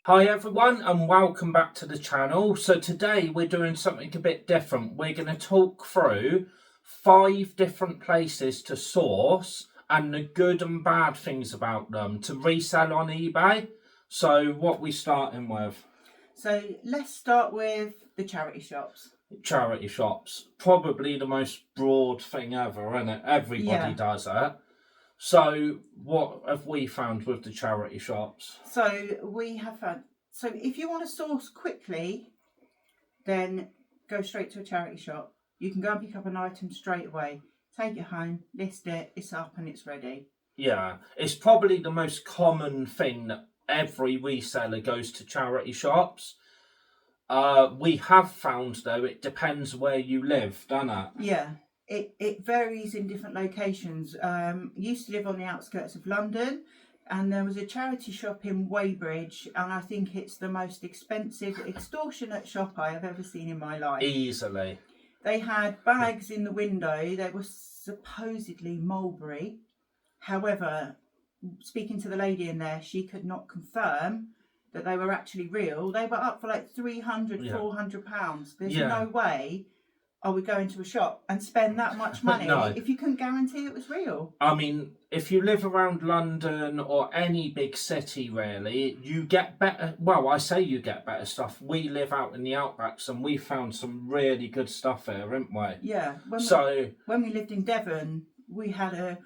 Hi everyone and welcome back to the channel. So today we're doing something a bit different. We're going to talk through 5 different places to source and the good and bad things about them to resell on eBay. So what we starting with? So let's start with the charity shops. Charity shops. Probably the most broad thing ever, isn't it? Everybody does it. So what have we found with the charity shops? So we have found, so if you want to source quickly, then go straight to a charity shop. You can go and pick up an item straight away, take it home, list it, it's up and it's ready. Yeah, it's probably the most common thing that every reseller goes to charity shops. We have found though it depends where you live, doesn't it? Yeah, it varies in different locations. Used to live on the outskirts of London, and there was a charity shop in Weybridge, and I think it's the most expensive, extortionate shop I have ever seen in my life. Easily. They had bags in the window. They were supposedly mulberry. However, speaking to the lady in there, she could not confirm that they were actually real. They were up for like £300, £400. There's no way I would go into a shop and spend that much money if you couldn't guarantee it was real. I mean, if you live around London or any big city, really, you get better. Well, I say you get better stuff. We live out in the outbacks and we found some really good stuff here, haven't we? Yeah. When we lived in Devon, we had a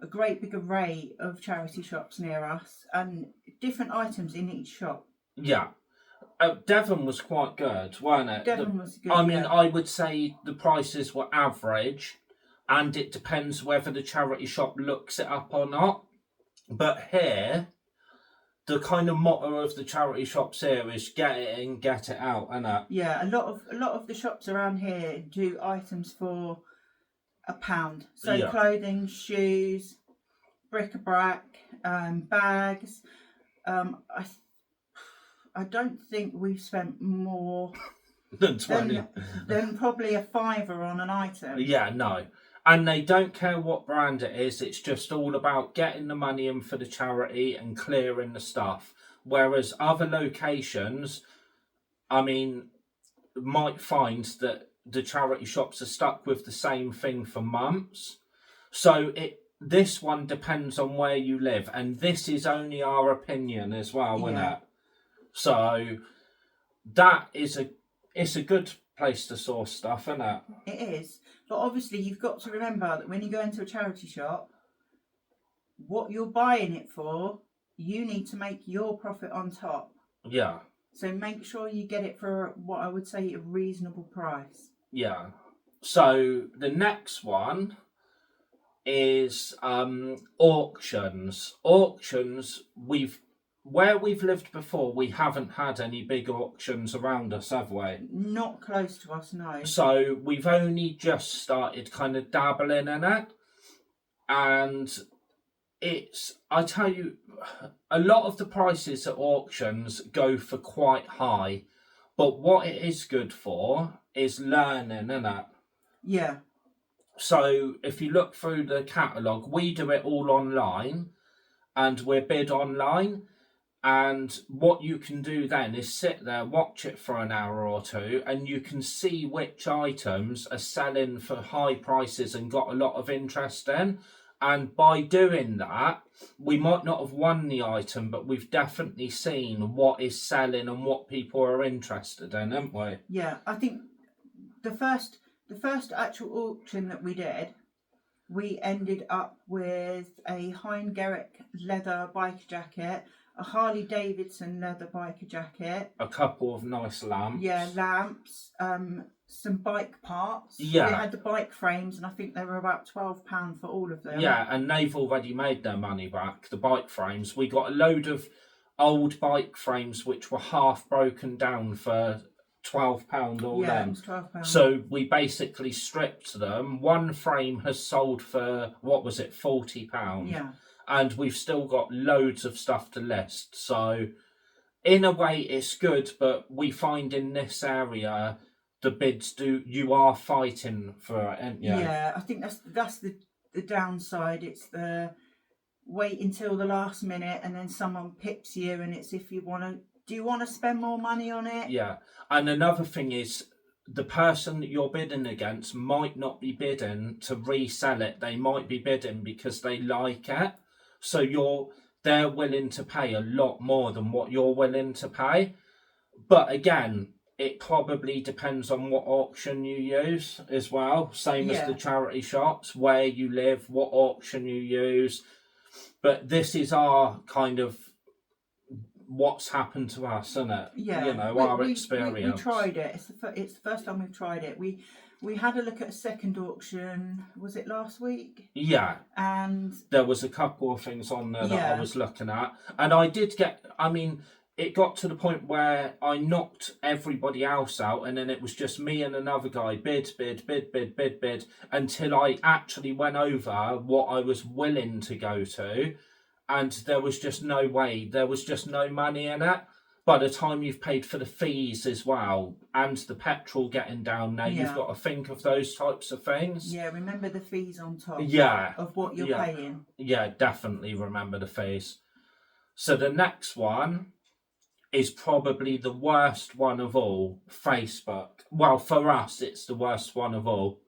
great big array of charity shops near us and different items in each shop. Yeah. Devon was quite good, wasn't it? Devon was good. I mean, I would say the prices were average, and it depends whether the charity shop looks it up or not. But here, the kind of motto of the charity shops here is get it in, get it out, isn't it? Yeah, a lot of the shops around here do items for £1. So clothing, shoes, bric-a-brac, bags. I don't think we've spent more than 20 than probably a £5 on an item. Yeah, no. And they don't care what brand it is. It's just all about getting the money in for the charity and clearing the stuff. Whereas other locations, I mean, might find that the charity shops are stuck with the same thing for months. So this one depends on where you live, and this is only our opinion as well, isn't it? So it's a good place to source stuff, isn't it? It is. But obviously you've got to remember that when you go into a charity shop, what you're buying it for, you need to make your profit on top. Yeah. So make sure you get it for what I would say a reasonable price. Yeah. So the next one is auctions. Auctions, where we've lived before, we haven't had any big auctions around us, have we? Not close to us, no. So we've only just started kind of dabbling in it. And I tell you, a lot of the prices at auctions go for quite high. But what it is good for is learning, isn't it? Yeah. So if you look through the catalogue, we do it all online and we're bid online. And what you can do then is sit there, watch it for an hour or two, and you can see which items are selling for high prices and got a lot of interest in. And by doing that, we might not have won the item, but we've definitely seen what is selling and what people are interested in, haven't we? Yeah, I think the first actual auction that we did, we ended up with a Hein Gerrick leather biker jacket, a Harley Davidson leather biker jacket, a couple of nice lamps. Yeah, lamps, some bike parts. Yeah. We had the bike frames, and I think they were about £12 for all of them. Yeah, and they've already made their money back, the bike frames. We got a load of old bike frames which were half broken down for £12 all yeah, them. It was £12. So we basically stripped them. One frame has sold for, what was it, £40? Yeah. And we've still got loads of stuff to list. So in a way it's good, but we find in this area the bids you are fighting for it, aren't you? Yeah, I think that's the downside. It's the wait until the last minute and then someone pips you, and it's if you want to Do you want to spend more money on it? Yeah. And another thing is, the person that you're bidding against might not be bidding to resell it. They might be bidding because they like it. So they're willing to pay a lot more than what you're willing to pay. But again, it probably depends on what auction you use as well. Same as the charity shops, where you live, what auction you use. But this is our kind of what's happened to us, isn't it? Yeah, you know, our experience. We tried it. It's the first time we've tried it. We had a look at a second auction. Was it last week? Yeah, and there was a couple of things on there that I was looking at, and I did get. I mean, it got to the point where I knocked everybody else out, and then it was just me and another guy bid, until I actually went over what I was willing to go to. And there was just no way, there was just no money in it. By the time you've paid for the fees as well, and the petrol getting down now, you've got to think of those types of things. Yeah, remember the fees on top of what you're paying. Yeah, definitely remember the fees. So the next one is probably the worst one of all, Facebook. Well, for us, it's the worst one of all.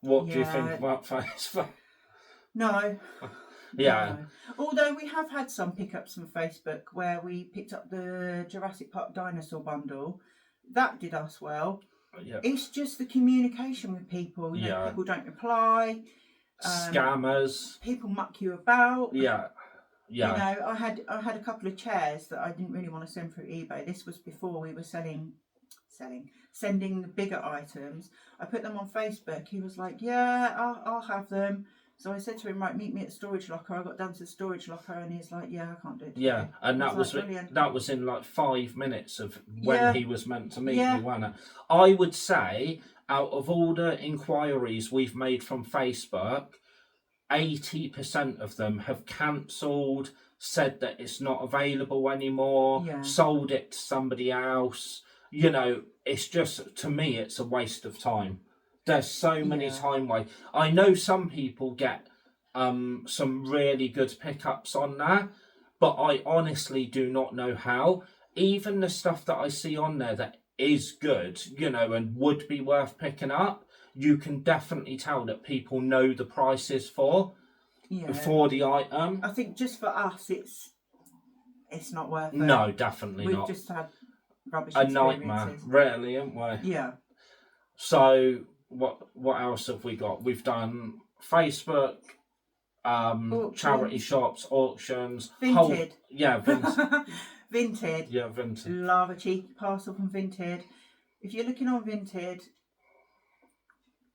What do you think about Facebook? No. Yeah. No. Although we have had some pickups from Facebook where we picked up the Jurassic Park dinosaur bundle. That did us well. Yeah. It's just the communication with people. You know, people don't reply. Scammers. People muck you about. Yeah. Yeah. You know, I had a couple of chairs that I didn't really want to send through eBay. This was before we were sending the bigger items. I put them on Facebook. He was like, "Yeah, I'll have them." So I said to him, "Right, meet me at the storage locker." I got down to the storage locker, and he's like, "Yeah, I can't do it today." Yeah, and that was in like 5 minutes of when he was meant to meet me, wasn't it? I would say, out of all the inquiries we've made from Facebook, 80% of them have cancelled, said that it's not available anymore, sold it to somebody else. You know, it's just, to me, it's a waste of time. There's so many time wastes. I know some people get some really good pickups on there, but I honestly do not know how. Even the stuff that I see on there that is good, you know, and would be worth picking up, you can definitely tell that people know the prices for the item. I think just for us, it's not worth it. No, definitely not. We've just had rubbish a experiences. Nightmare, really, haven't we? Yeah. So what else have we got? We've done Facebook, charity shops, auctions, Vinted. Vinted. Vinted. Yeah, Vinted. Love a cheeky parcel from Vinted. If you're looking on Vinted,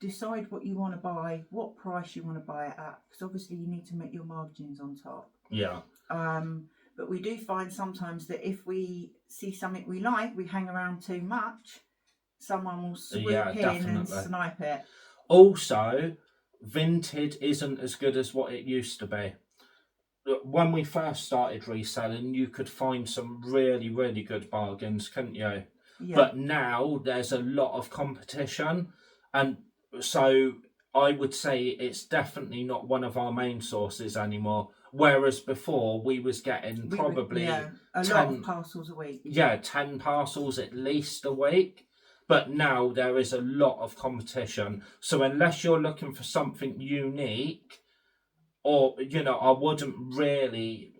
decide what you want to buy, what price you want to buy it at, because obviously you need to make your margins on top. Yeah. But we do find sometimes that if we see something we like, we hang around too much, someone will swoop in and snipe it. Also, Vinted isn't as good as what it used to be. When we first started reselling, you could find some really, really good bargains, couldn't you? Yeah. But now there's a lot of competition, and so I would say it's definitely not one of our main sources anymore. Whereas before we was getting probably a lot of parcels a week. Yeah, 10 parcels at least a week. But now there is a lot of competition. So unless you're looking for something unique, or, you know, I wouldn't really,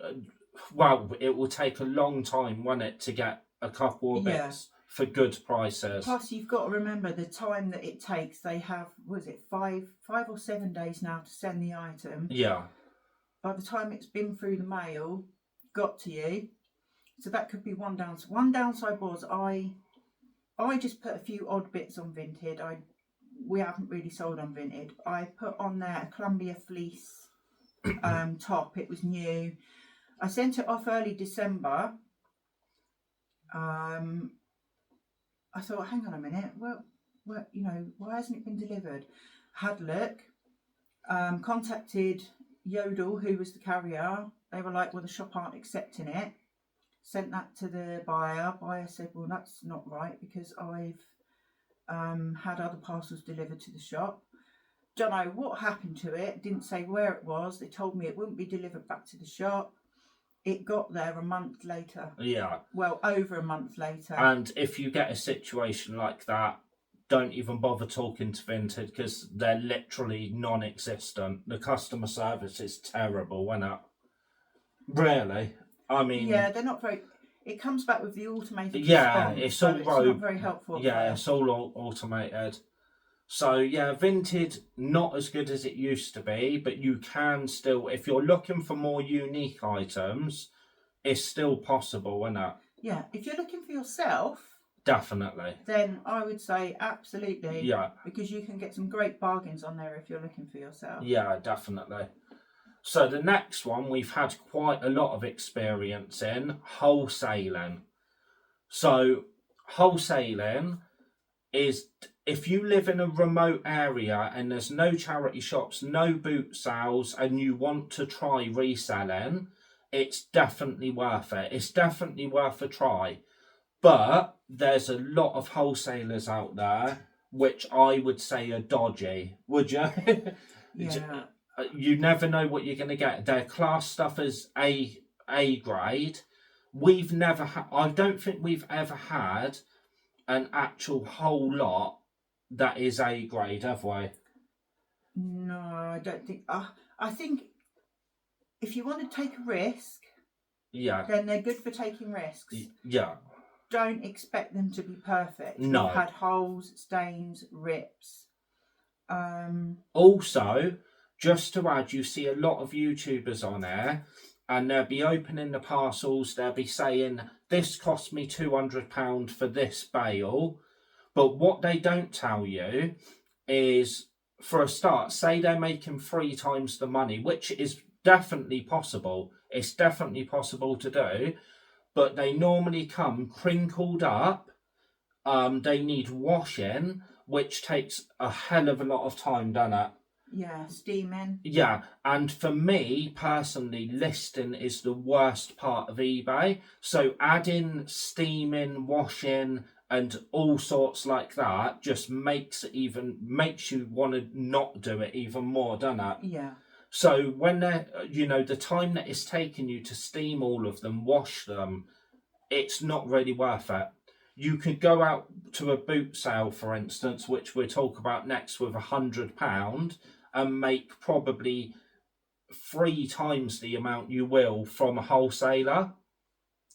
it will take a long time, won't it, to get a couple of bits for good prices. Plus, you've got to remember the time that it takes. They have, was it 5 or 7 days now to send the item. Yeah. By the time it's been through the mail, got to you. So that could be one downside. One downside was I just put a few odd bits on Vinted. We haven't really sold on Vinted. I put on there a Columbia fleece top. It was new. I sent it off early December. I thought, hang on a minute. Well, you know, why hasn't it been delivered? Had a look. Contacted Yodel, who was the carrier. They were like, well, the shop aren't accepting it. Sent that to the buyer. Buyer said, well, that's not right because I've had other parcels delivered to the shop. Don't know what happened to it. Didn't say where it was. They told me it wouldn't be delivered back to the shop. it got there a month later. Yeah. Well, over a month later. And if you get a situation like that, don't even bother talking to Vinted because they're literally non-existent. The customer service is terrible, isn't it? Really? I mean... Yeah, they're not very... It comes back with the automated Yeah, response, it's so all it's road. not very helpful. Yeah, it's all automated. So yeah, Vinted not as good as it used to be, but you can still, if you're looking for more unique items, it's still possible, isn't it? Yeah, if you're looking for yourself, definitely, then I would say absolutely. Yeah, because you can get some great bargains on there if you're looking for yourself. Yeah, definitely. So the next one we've had quite a lot of experience in, wholesaling. So wholesaling is if you live in a remote area and there's no charity shops, no boot sales, and you want to try reselling, it's definitely worth it. It's definitely worth a try. But there's a lot of wholesalers out there which I would say are dodgy. Would you? Yeah. You never know what you're going to get. Their class stuff is A grade. We've never had. I don't think we've ever had an actual whole lot that is A grade, have we? No, I don't think. I think if you want to take a risk, Yeah, then they're good for taking risks. yeah. Don't expect them to be perfect. No. We've had holes, stains, rips. Also, just to add, you see a lot of YouTubers on there, and they'll be opening the parcels. They'll be saying, "This cost me £200 for this bale," but what they don't tell you is, for a start, say they're making 3 times the money, which is definitely possible. It's definitely possible to do, but they normally come crinkled up. They need washing, which takes a hell of a lot of time, doesn't it? Yeah, steaming. Yeah, and for me personally, listing is the worst part of eBay. So adding steaming, washing, and all sorts like that just makes you want to not do it even more, doesn't it? Yeah. So when the time that it's taken you to steam all of them, wash them, it's not really worth it. You could go out to a boot sale, for instance, which we'll talk about next, with £100 and make probably 3 times the amount you will from a wholesaler.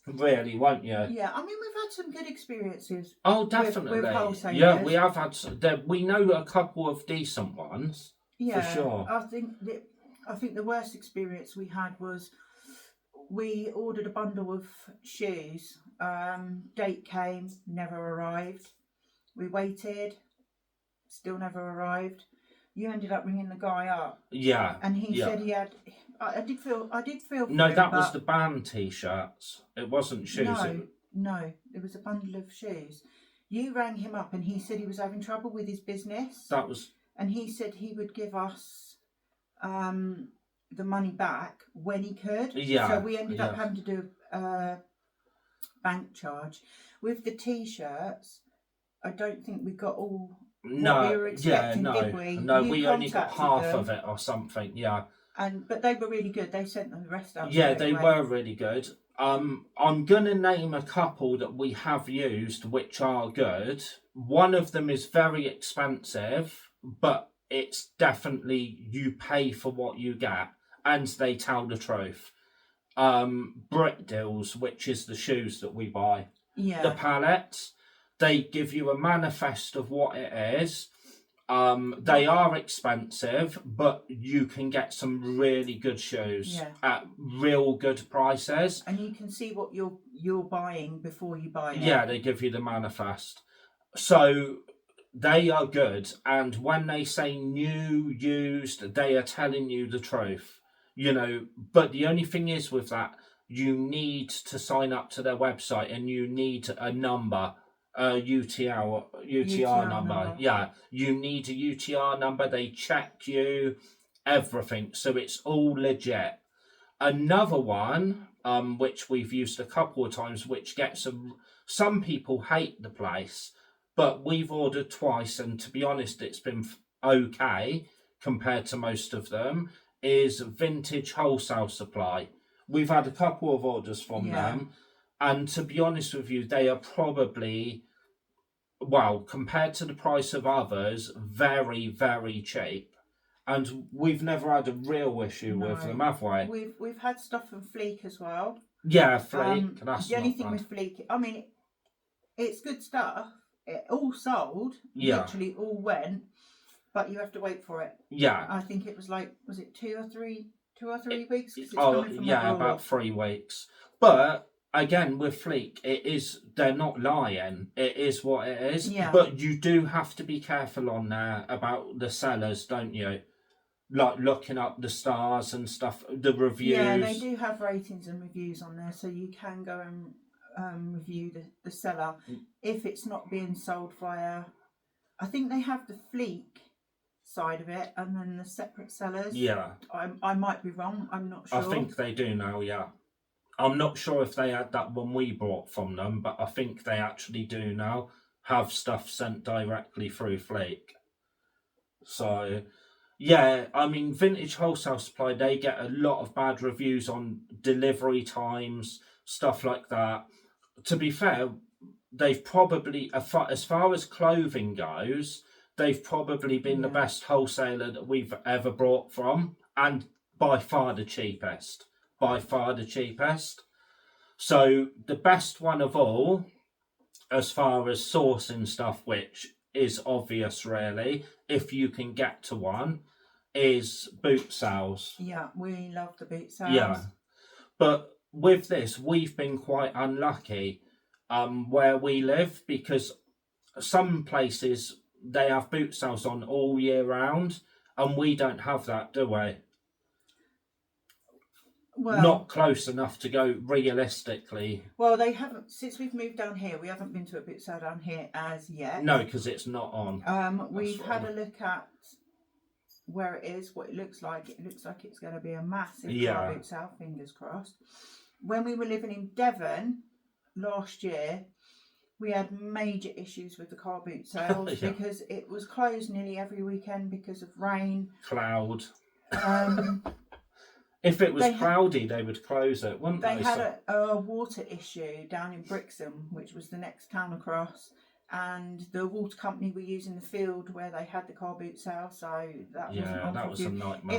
Really, won't you? Yeah, I mean, we've had some good experiences. Oh, definitely. With wholesalers. Yeah, we have had. We know a couple of decent ones. Yeah, for sure. I think the worst experience we had was we ordered a bundle of shoes. Date came, never arrived. We waited, still never arrived. You ended up ringing the guy up. Yeah. And he said he had. I did feel. For No, him, that was the band T-shirts. It wasn't shoes. No, it was a bundle of shoes. You rang him up and he said he was having trouble with his business. That was. And he said he would give us the money back when he could. Yeah. So we ended up having to do a bank charge. With the T-shirts, I don't think we got all what we were expecting, did we? No, we only got half them, of it or something, yeah. But they were really good. They sent the rest out. Yeah, they were really good. I'm going to name a couple that we have used which are good. One of them is very expensive, but it's definitely you pay for what you get, and they tell the truth. Brick Deals, which is the shoes that we buy. Yeah. The pallets, they give you a manifest of what it is. They are expensive, but you can get some really good shoes at real good prices. And you can see what you're buying before you buy it. Yeah, they give you the manifest. So they are good, and when they say new, used, they are telling you the truth. But the only thing is with that, you need to sign up to their website and you need a number. UTR number. Yeah, you need a UTR number. They check you, everything, so it's all legit. Another one, which we've used a couple of times, which gets some people hate the place, but we've ordered twice, and to be honest, it's been okay compared to most of them. Is Vintage Wholesale Supply. We've had a couple of orders from Yeah. them, and to be honest with you, they are probably, well, compared to the price of others, very, very cheap. And we've never had a real issue with them, No. have we? We've had stuff from Fleek as well. Yeah, Fleek. That's The only not thing bad. with Fleek, I mean, it's good stuff. It all sold. Yeah. Literally all went, but you have to wait for it. Yeah. I think it was like, was it 2 or 3 weeks? 'Cause it's Oh, coming from yeah, abroad. about 3 weeks. But again, with Fleek, they're not lying. It is what it is. Yeah. But you do have to be careful on there about the sellers, don't you? Like looking up the stars and stuff, the reviews. Yeah, they do have ratings and reviews on there, so you can go and review the seller if it's not being sold via. I think they have the Fleek side of it and then the separate sellers. Yeah. I might be wrong. I'm not sure. I think they do now, yeah. I'm not sure if they had that when we bought from them, but I think they actually do now have stuff sent directly through Flake. So, yeah, I mean, Vintage Wholesale Supply, they get a lot of bad reviews on delivery times, stuff like that. To be fair, they've probably, as far as clothing goes, they've probably been the best wholesaler that we've ever bought from, and by far the cheapest. By far the cheapest. So the best one of all, as far as sourcing stuff, which is obvious really, if you can get to one, is boot sales. Yeah, we love the boot sales. Yeah. But with this, we've been quite unlucky where we live, because some places they have boot sales on all year round, and we don't have that, do we? Well, not close enough to go realistically. Well, they haven't, since we've moved down here, we haven't been to a boot sale down here as yet. No, because it's not on. We've had a look at where it is, what it looks like. It looks like it's going to be a massive car boot sale, fingers crossed. When we were living in Devon last year, we had major issues with the car boot sales because it was closed nearly every weekend because of rain. Cloud. If it was cloudy, they would close it, wouldn't they? They had a water issue down in Brixham, which was the next town across, and the water company were using the field where they had the car boot sale, so that wasn't on. That was a nightmare.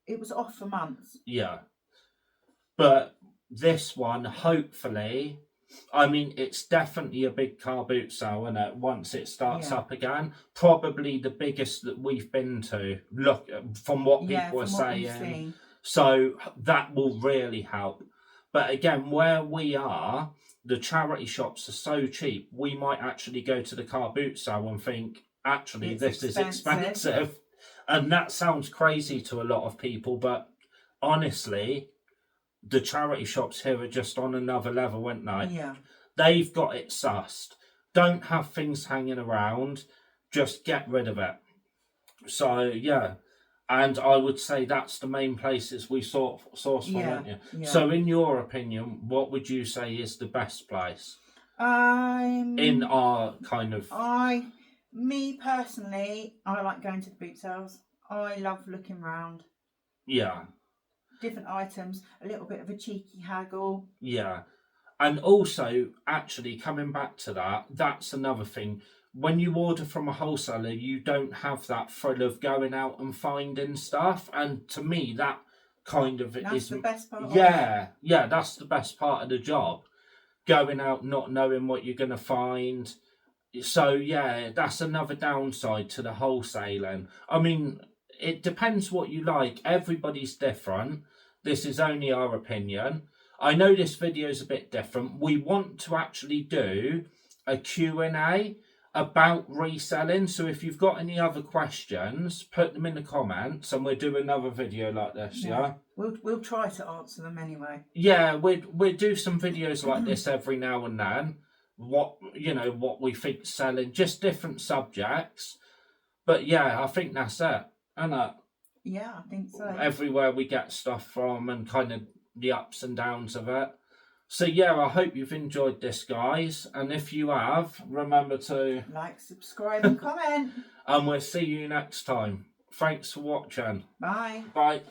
It was off for months. Yeah, but this one, hopefully, I mean, it's definitely a big car boot sale, isn't it? Once it starts up again, probably the biggest that we've been to. Look, from what people are saying. So that will really help. But again, where we are, the charity shops are so cheap, we might actually go to the car boot sale and think, actually, this is expensive. And that sounds crazy to a lot of people, but honestly, the charity shops here are just on another level, aren't they? Yeah. They've got it sussed. Don't have things hanging around. Just get rid of it. So, yeah. And I would say that's the main places we source from, aren't you? Yeah. So, in your opinion, what would you say is the best place? In our kind of... Me personally, I like going to the boot sales. I love looking round. Yeah. Different items, a little bit of a cheeky haggle. Yeah. And also, actually, coming back to that, that's another thing. When you order from a wholesaler, you don't have that thrill of going out and finding stuff. And to me, that kind of that's the best part. Yeah, that's the best part of the job. Going out, not knowing what you're going to find. So, yeah, that's another downside to the wholesaling. I mean, it depends what you like. Everybody's different. This is only our opinion. I know this video is a bit different. We want to actually do a Q&A about reselling. So if you've got any other questions, put them in the comments and we'll do another video like this, yeah? We'll try to answer them anyway. Yeah, we'll do some videos like this every now and then. What we think selling, just different subjects. But yeah, I think that's it, isn't it? Yeah, I think so. Everywhere we get stuff from and kind of the ups and downs of it. So yeah, I hope you've enjoyed this, guys. And if you have, remember to like, subscribe and comment. And we'll see you next time. Thanks for watching. Bye. Bye.